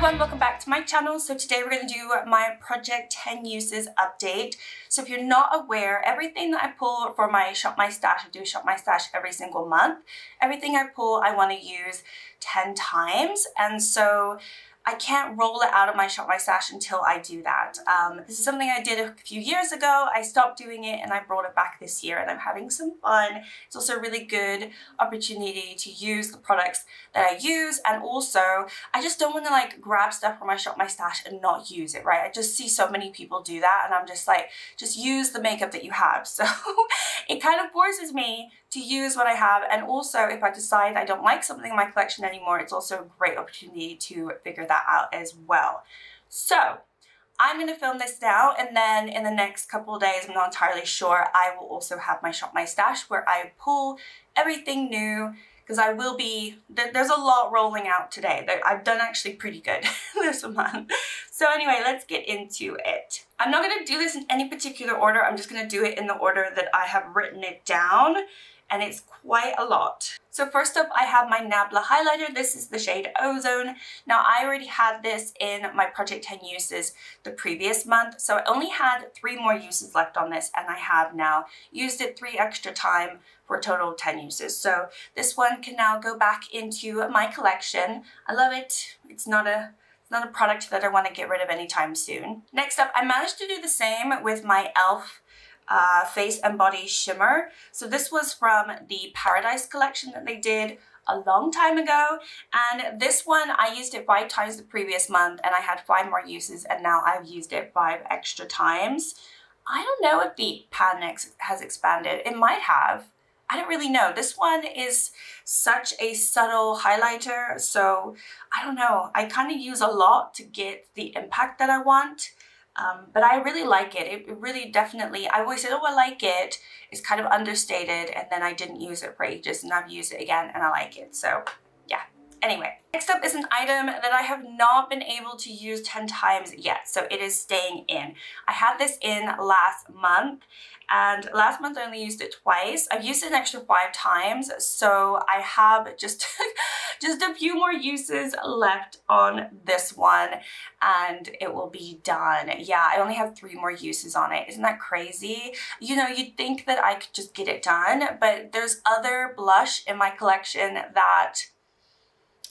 everyone, welcome back to my channel. So today we're going to do my Project 10 Uses update. So if you're not aware, everything that I pull for my Shop My Stash, I do Shop My Stash every single month. Everything I pull, I want to use 10 times. And so I can't roll it out of my Shop My Stash until I do that. This is something I did a few years ago. I stopped doing it and I brought it back this year and I'm having some fun. It's also a really good opportunity to use the products that I use, and also I just don't want to like grab stuff from my Shop My Stash and not use it, right? I just see so many people do that and I'm just like, just use the makeup that you have. So it kind of forces me to use what I have, and also if I decide I don't like something in my collection anymore, it's also a great opportunity to figure that out as well. So I'm going to film this now, and then in the next couple of days, I'm not entirely sure, I will also have my Shop My Stash where I pull everything new, because I will be, there's a lot rolling out today. I've done actually pretty good this month. So anyway, let's get into it. I'm not going to do this in any particular order. I'm just going to do it in the order that I have written it down, and it's quite a lot. So first up, I have my Nabla highlighter. This is the shade Ozone. Now I already had this in my Project 10 Uses the previous month, so I only had 3 more uses left on this, and I have now used it 3 extra times for a total of 10 uses. So this one can now go back into my collection. I love it. It's not a product that I want to get rid of anytime soon. Next up, I managed to do the same with my e.l.f. Face and Body Shimmer. So this was from the Paradise collection that they did a long time ago, and this one I used it 5 times the previous month and I had 5 more uses, and now I've used it 5 extra times. I don't know if the pan has expanded. It might have. I don't really know. This one is such a subtle highlighter, so I don't know. I kind of use a lot to get the impact that I want. But I really like it. It really definitely, I always said, oh, I like it. It's kind of understated, and then I didn't use it for ages, and I've used it again, and I like it. So yeah. Anyway, next up is an item that I have not been able to use 10 times yet, so it is staying in. I had this in last month, and last month I only used it twice. I've used it an extra 5 times, so I have just a few more uses left on this one, and it will be done. Yeah, I only have 3 more uses on it. Isn't that crazy? You know, you'd think that I could just get it done, but there's other blush in my collection that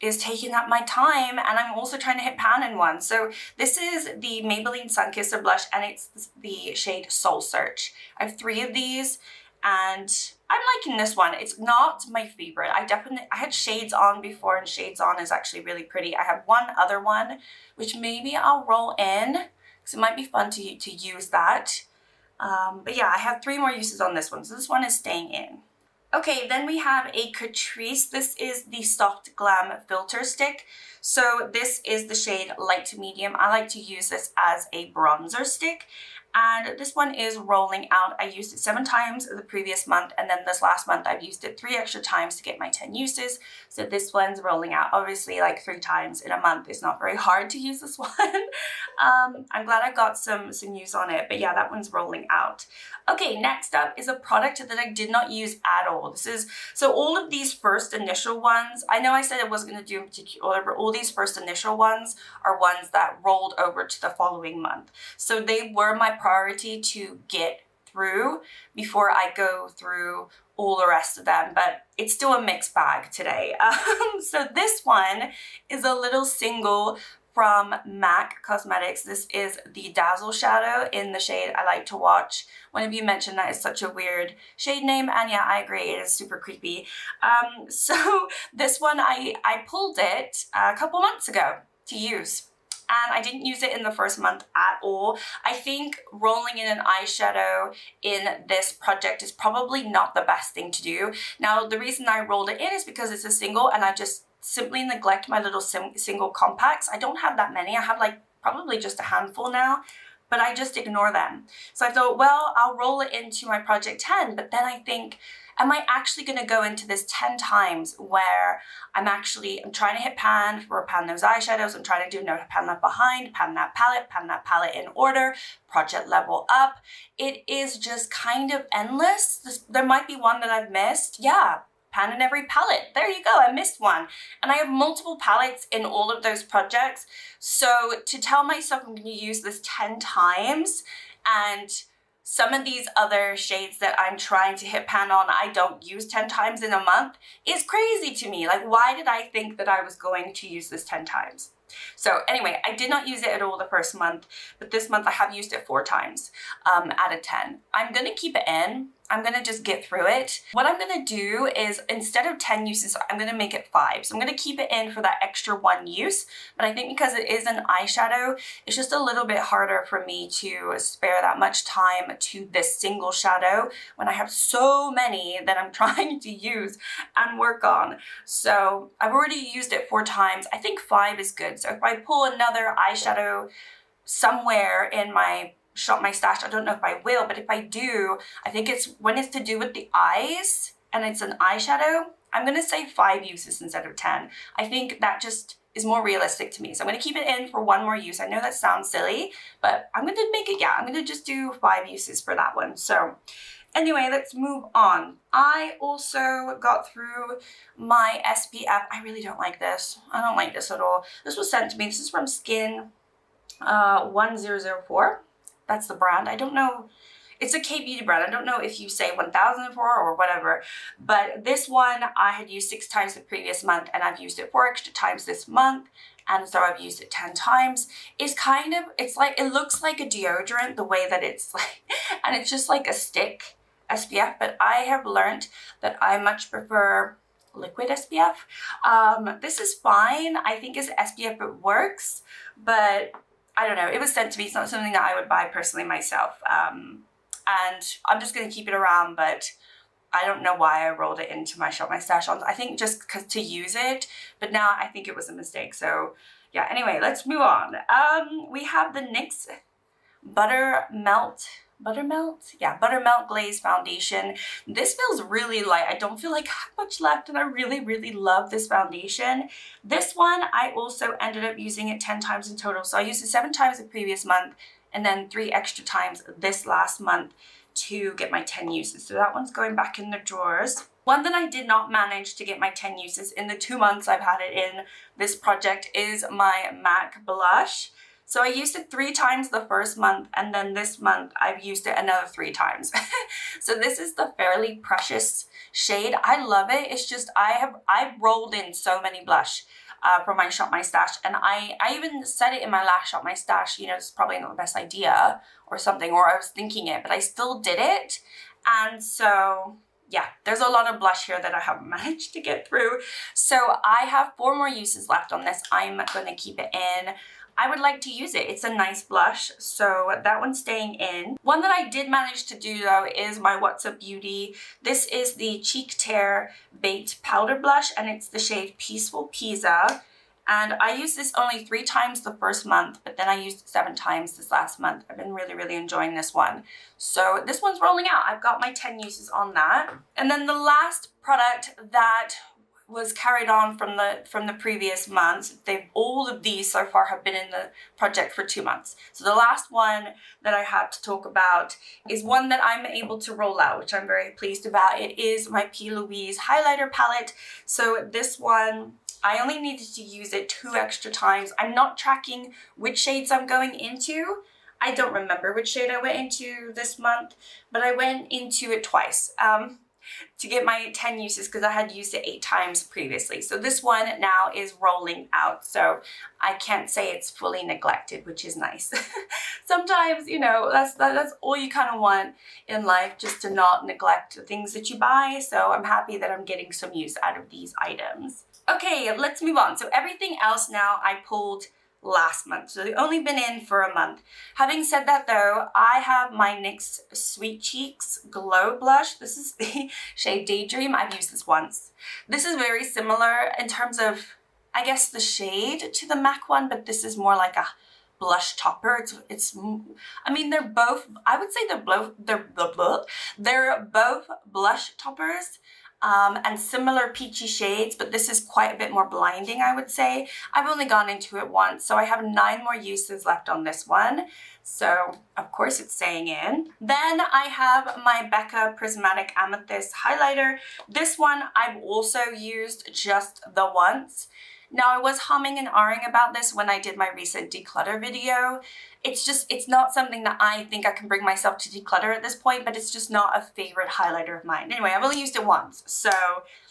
is taking up my time, and I'm also trying to hit pan in one. So this is the Maybelline Sun Kisser blush, and it's the shade Soul Search. I have 3 of these, and I'm liking this one. It's not my favorite. I had Shades On before, and Shades On is actually really pretty. I have one other one, which maybe I'll roll in, because it might be fun to use that. But yeah, I have 3 more uses on this one, so this one is staying in. Okay, then we have a Catrice. This is the Soft Glam Filter Stick. So this is the shade Light to Medium. I like to use this as a bronzer stick, and this one is rolling out. I used it 7 times the previous month, and then this last month I've used it 3 extra times to get my 10 uses. So this one's rolling out. Obviously, like 3 times in a month is not very hard to use this one. I'm glad I got some use on it, but yeah, that one's rolling out. Okay, next up is a product that I did not use at all. So all of these first initial ones, I know I said I wasn't going to do in particular, but all these first initial ones are ones that rolled over to the following month. So they were my priority to get through before I go through all the rest of them, but it's still a mixed bag today. So this one is a little single from MAC Cosmetics. This is the Dazzle Shadow in the shade I Like to Watch. One of you mentioned that is such a weird shade name, and yeah, I agree, it is super creepy. So this one, I pulled it a couple months ago to use, and I didn't use it in the first month at all. I think rolling in an eyeshadow in this project is probably not the best thing to do. Now, the reason I rolled it in is because it's a single, and I just simply neglect my little single compacts. I don't have that many. I have like probably just a handful now, but I just ignore them. So I thought, well, I'll roll it into my Project 10, but then I think, am I actually going to go into this 10 times where I'm trying to hit pan for pan those eyeshadows, I'm trying to do no pan left behind, pan that palette in order, project level up. It is just kind of endless. There might be one that I've missed. Yeah, pan in every palette. There you go, I missed one. And I have multiple palettes in all of those projects. So to tell myself I'm gonna use this 10 times, and some of these other shades that I'm trying to hit pan on, I don't use 10 times in a month, is crazy to me. Like, why did I think that I was going to use this 10 times? So anyway, I did not use it at all the first month, but this month I have used it 4 times out of 10. I'm gonna keep it in. I'm gonna just get through it. What I'm gonna do is, instead of 10 uses, I'm gonna make it 5. So I'm gonna keep it in for that extra 1 use, but I think because it is an eyeshadow, it's just a little bit harder for me to spare that much time to this single shadow when I have so many that I'm trying to use and work on. So I've already used it 4 times. I think 5 is good. So if I pull another eyeshadow somewhere in my Shop My Stash, I don't know if I will, but if I do, I think it's when it's to do with the eyes and it's an eyeshadow, I'm gonna say 5 uses instead of 10. I think that just is more realistic to me. So I'm gonna keep it in for 1 more use. I know that sounds silly, but I'm gonna make it, yeah, I'm gonna just do 5 uses for that one. So anyway, let's move on. I also got through my SPF. I really don't like this. I don't like this at all. This was sent to me. This is from Skin 1004. That's the brand. I don't know. It's a K-beauty brand. I don't know if you say 1004 or whatever, but this one I had used 6 times the previous month, and I've used it 4 extra times this month, and so I've used it 10 times. It's kind of, it's like, it looks like a deodorant the way that it's like, and it's just like a stick SPF, but I have learned that I much prefer liquid SPF. This is fine. I think as SPF it works, but I don't know, it was sent to me. It's not something that I would buy personally myself. And I'm just gonna keep it around, but I don't know why I rolled it into my Shop My Stash on. I think just because to use it, but now I think it was a mistake. So yeah, anyway, let's move on. We have the NYX Buttermelt Glaze Foundation. This feels really light. I don't feel like I have much left, and I really, really love this foundation. This one, I also ended up using it 10 times in total. So I used it 7 times the previous month, and then 3 extra times this last month to get my 10 uses. So that one's going back in the drawers. One that I did not manage to get my 10 uses in the 2 months I've had it in this project is my MAC blush. So I used it 3 times the first month, and then this month I've used it another 3 times. So this is the Fairly Precious shade. I love it. It's just I've rolled in so many blush from my Shop My Stash, and I even said it in my last Shop My Stash, you know, it's probably not the best idea or something, or I was thinking it, but I still did it. And so yeah, there's a lot of blush here that I haven't managed to get through. So I have 4 more uses left on this. I'm gonna keep it in. I would like to use it. It's a nice blush, so that one's staying in. One that I did manage to do though is my What's Up Beauty. This is the Cheek Tear Baked Powder Blush, and it's the shade Peaceful Pizza. And I used this only 3 times the first month, but then I used it 7 times this last month. I've been really, really enjoying this one. So this one's rolling out. I've got my 10 uses on that. And then the last product that was carried on from the previous months. All of these so far have been in the project for 2 months. So the last one that I have to talk about is one that I'm able to roll out, which I'm very pleased about. It is my P. Louise highlighter palette. So this one, I only needed to use it 2 extra times. I'm not tracking which shades I'm going into. I don't remember which shade I went into this month, but I went into it twice. To get my 10 uses because I had used it 8 times previously. So this one now is rolling out. So I can't say it's fully neglected, which is nice. Sometimes, you know, that's all you kind of want in life, just to not neglect the things that you buy. So I'm happy that I'm getting some use out of these items. Okay, let's move on. So everything else now I pulled last month, so they've only been in for a month. Having said that though, I have my NYX Sweet Cheeks Glow Blush. This is the shade Daydream. I've used this once. This is very similar in terms of, I guess, the shade to the MAC one, but this is more like a blush topper. I mean, they're both, I would say they're both blush toppers. and similar peachy shades, but this is quite a bit more blinding, I would say. I've only gone into it once, so I have 9 more uses left on this one. So of course it's staying in. Then I have my Becca Prismatic Amethyst highlighter. This one I've also used just the once. Now I was humming and ahhing about this when I did my recent declutter video. It's not something that I think I can bring myself to declutter at this point, but it's just not a favorite highlighter of mine. Anyway, I've only used it once, so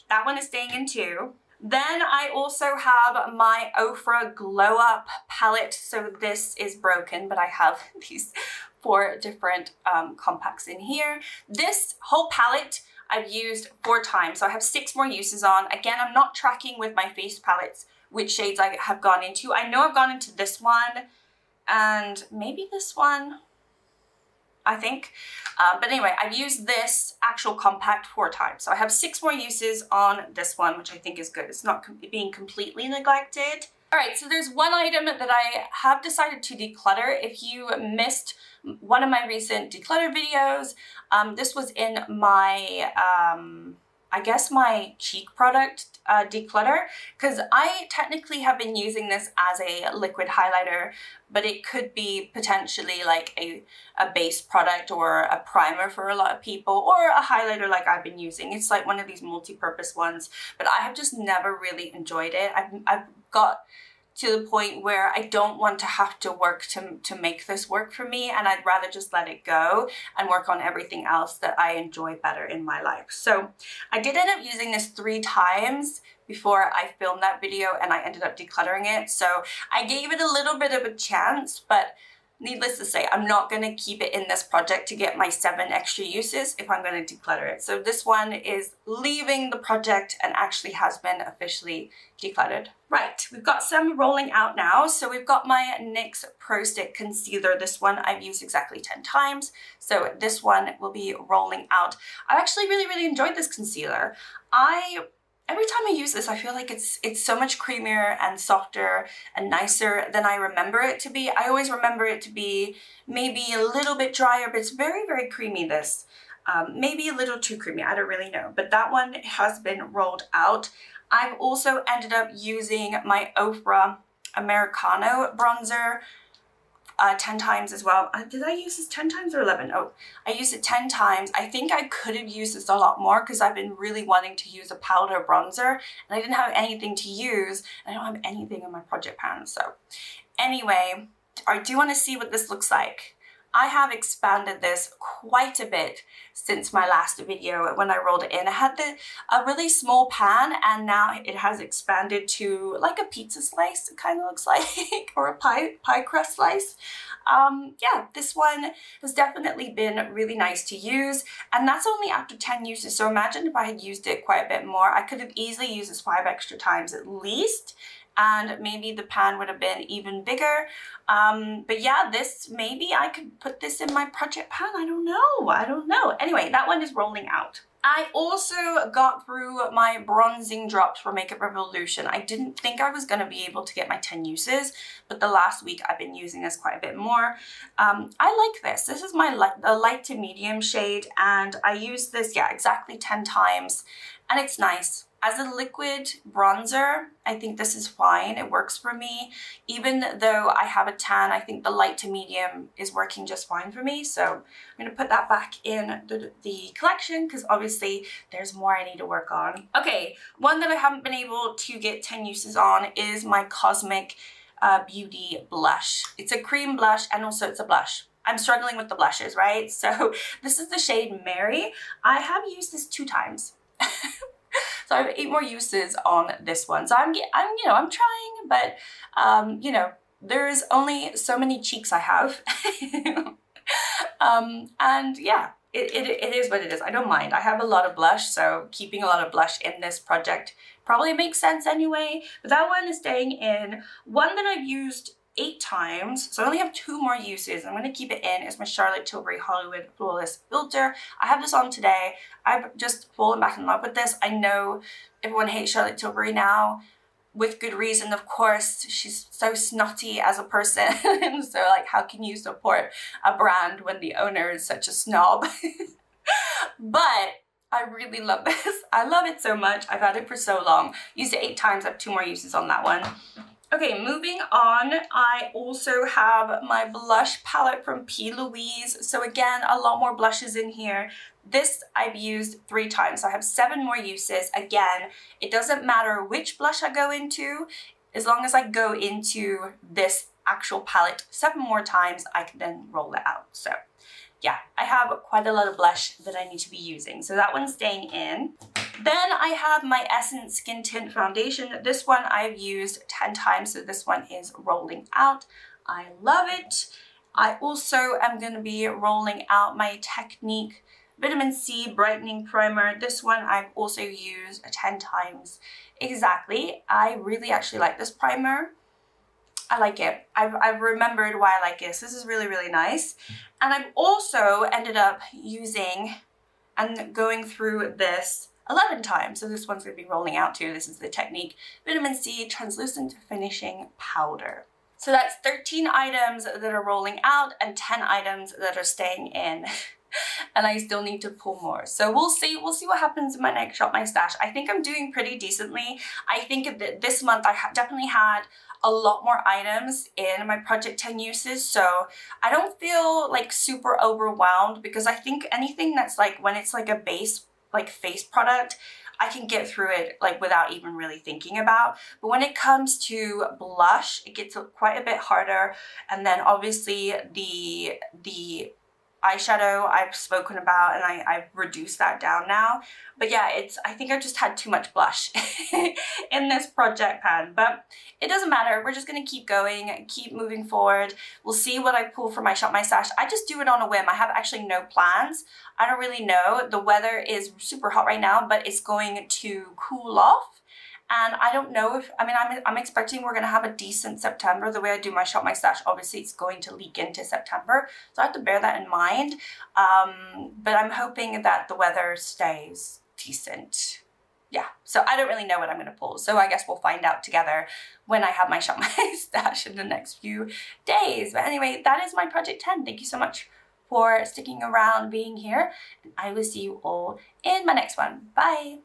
that one is staying in too. Then I also have my Ofra Glow Up palette. So this is broken, but I have these 4 different compacts in here. This whole palette I've used 4 times, so I have 6 more uses on. Again, I'm not tracking with my face palettes which shades I have gone into. I know I've gone into this one and maybe this one, I think. But anyway, I've used this actual compact 4 times. So I have 6 more uses on this one, which I think is good. It's not being completely neglected. All right, so there's one item that I have decided to declutter. If you missed one of my recent declutter videos, this was in my, I guess my cheek product declutter, because I technically have been using this as a liquid highlighter, but it could be potentially like a base product or a primer for a lot of people, or a highlighter like I've been using. It's like one of these multi-purpose ones, but I have just never really enjoyed it. I've got to the point where I don't want to have to work to make this work for me, and I'd rather just let it go and work on everything else that I enjoy better in my life. So I did end up using this 3 times before I filmed that video, and I ended up decluttering it. So I gave it a little bit of a chance, but needless to say, I'm not going to keep it in this project to get my 7 extra uses if I'm going to declutter it. So this one is leaving the project and actually has been officially decluttered. Right, we've got some rolling out now. So we've got my NYX Pro Stick Concealer. This one I've used exactly 10 times. So this one will be rolling out. I actually really enjoyed this concealer. Every time I use this, I feel like it's so much creamier and softer and nicer than I remember it to be. I always remember it to be maybe a little bit drier, but it's very creamy, this. Maybe a little too creamy, I don't really know. But that one has been rolled out. I've also ended up using my Ofra Americano bronzer 10 times as well. Did I use this 10 times or 11? Oh, I used it 10 times. I think I could have used this a lot more because I've been really wanting to use a powder bronzer and I didn't have anything to use. I don't have anything in my project pan. So anyway, I do want to see what this looks like. I have expanded this quite a bit since my last video when I rolled it in. I had a really small pan, and now it has expanded to like a pizza slice, it kind of looks like, or a pie crust slice. Yeah, this one has definitely been really nice to use, and that's only after 10 uses. So imagine if I had used it quite a bit more. I could have easily used this 5 extra times at least, and maybe the pan would have been even bigger. But yeah, maybe I could put this in my project pan. I don't know. Anyway, that one is rolling out. I also got through my bronzing drops for Makeup Revolution. I didn't think I was going to be able to get my 10 uses, but the last week I've been using this quite a bit more. I like this. This is my light to medium shade, and I use this, yeah, exactly 10 times, and it's nice. As a liquid bronzer, I think this is fine. It works for me. Even though I have a tan, I think the light to medium is working just fine for me. So I'm going to put that back in the collection because obviously there's more I need to work on. Okay, one that I haven't been able to get 10 uses on is my Cosmic Beauty blush. It's a cream blush and also it's a blush. I'm struggling with the blushes, right? So this is the shade Mary. I have used this 2 times. So I have 8 more uses on this one. So I'm trying, but you know, there's only so many cheeks I have. And yeah, it is what it is. I don't mind. I have a lot of blush, so keeping a lot of blush in this project probably makes sense anyway. But that one is staying in. One that I've used 8 times, so I only have 2 more uses. I'm going to keep it in. It's my Charlotte Tilbury Hollywood Flawless Filter. I have this on today. I've just fallen back in love with this. I know everyone hates Charlotte Tilbury now, with good reason, of course. She's so snotty as a person. So like, how can you support a brand when the owner is such a snob? But I really love this. I love it so much. I've had it for so long. Used it 8 times. I have 2 more uses on that one. Okay, moving on, I also have my blush palette from P. Louise. So again, a lot more blushes in here. This I've used 3 times, so I have 7 more uses. Again, it doesn't matter which blush I go into, as long as I go into this actual palette 7 more times, I can then roll it out. So yeah, I have quite a lot of blush that I need to be using. So that one's staying in. Then I have my Essence Skin Tint Foundation. This one I've used 10 times, so this one is rolling out. I love it. I also am going to be rolling out my Technique Vitamin C Brightening Primer. This one I've also used 10 times exactly. I really actually like this primer. I like it. I've remembered why I like this. This is really, really nice. And I've also ended up using and going through this 11 times. So this one's going to be rolling out too. This is the Technique Vitamin C Translucent Finishing Powder. So that's 13 items that are rolling out and 10 items that are staying in. And I still need to pull more. So we'll see what happens in my next Shop My Stash. I think I'm doing pretty decently. I think that this month I definitely had a lot more items in my Project 10 uses, so I don't feel like super overwhelmed, because I think anything that's like, when it's like a base like face product, I can get through it like without even really thinking about. But when it comes to blush, it gets quite a bit harder. And then obviously the eyeshadow I've spoken about, and I've reduced that down now. But yeah, I think I just had too much blush in this project pan, but it doesn't matter. We're just gonna keep going, keep moving forward. We'll see what I pull for my Shop My Stash. I just do it on a whim. I have actually no plans. I don't really know. The weather is super hot right now, but it's going to cool off. And I don't know if, I mean, I'm expecting we're going to have a decent September. The way I do my Shop My Stash, obviously it's going to leak into September. So I have to bear that in mind. But I'm hoping that the weather stays decent. Yeah, so I don't really know what I'm going to pull. So I guess we'll find out together when I have my Shop My Stash in the next few days. But anyway, that is my Project 10. Thank you so much for sticking around, being here. And I will see you all in my next one. Bye.